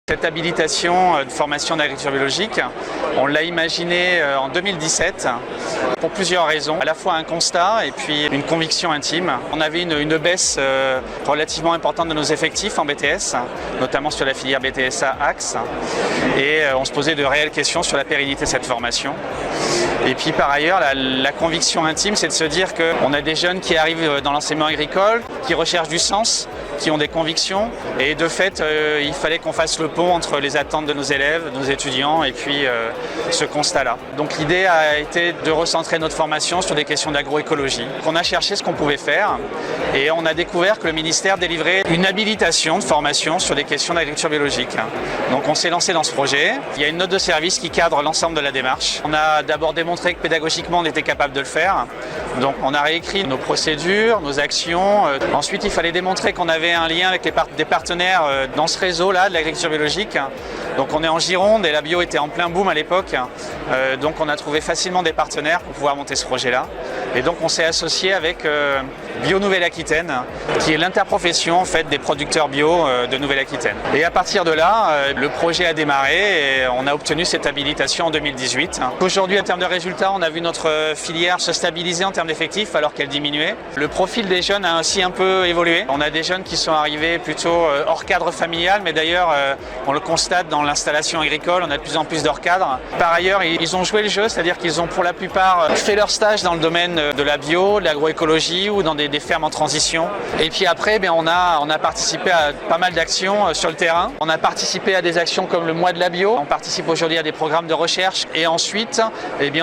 Cette habilitation de formation d'agriculture biologique, on l'a imaginée en 2017 pour plusieurs raisons. À la fois un constat et puis une conviction intime. On avait une baisse relativement importante de nos effectifs en BTS, notamment sur la filière BTSA Axe, et on se posait de réelles questions sur la pérennité de cette formation. Et puis par ailleurs, la conviction intime, c'est de se dire qu'on a des jeunes qui arrivent dans l'enseignement agricole, qui recherchent du sens, qui ont des convictions, et de fait, il fallait qu'on fasse le pont entre les attentes de nos élèves, de nos étudiants, et puis ce constat-là. Donc l'idée a été de recentrer notre formation sur des questions d'agroécologie. On a cherché ce qu'on pouvait faire, et on a découvert que le ministère délivrait une habilitation de formation sur des questions d'agriculture biologique. Donc on s'est lancé dans ce projet. Il y a une note de service qui cadre l'ensemble de la démarche. On a d'abord démontré que pédagogiquement on était capable de le faire. Donc on a réécrit nos procédures, nos actions. Ensuite il fallait démontrer qu'on avait un lien avec des partenaires dans ce réseau-là de l'agriculture biologique. Donc on est en Gironde et la bio était en plein boom à l'époque. Donc on a trouvé facilement des partenaires pour pouvoir monter ce projet-là. Et donc on s'est associé avec Bio Nouvelle-Aquitaine, qui est l'interprofession en fait des producteurs bio de Nouvelle-Aquitaine. Et à partir de là, le projet a démarré et on a obtenu cette habilitation en 2018. Aujourd'hui, en termes de résultats, on a vu notre filière se stabiliser en termes d'effectifs alors qu'elle diminuait. Le profil des jeunes a ainsi un peu évolué. On a des jeunes qui sont arrivés plutôt hors cadre familial, mais d'ailleurs on le constate dans l'installation agricole, on a de plus en plus d'hors cadre. Par ailleurs, ils ont joué le jeu, c'est-à-dire qu'ils ont pour la plupart fait leur stage dans le domaine de la bio, de l'agroécologie ou dans des fermes en transition. Et puis après, on a participé à pas mal d'actions sur le terrain. On a participé à des actions comme le mois de la bio. On participe aujourd'hui à des programmes de recherche. Et ensuite,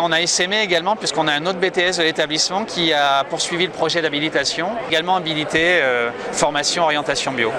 on a essaimé également, puisqu'on a un autre BTS de l'établissement qui a poursuivi le projet d'habilitation, également habilité formation orientation bio.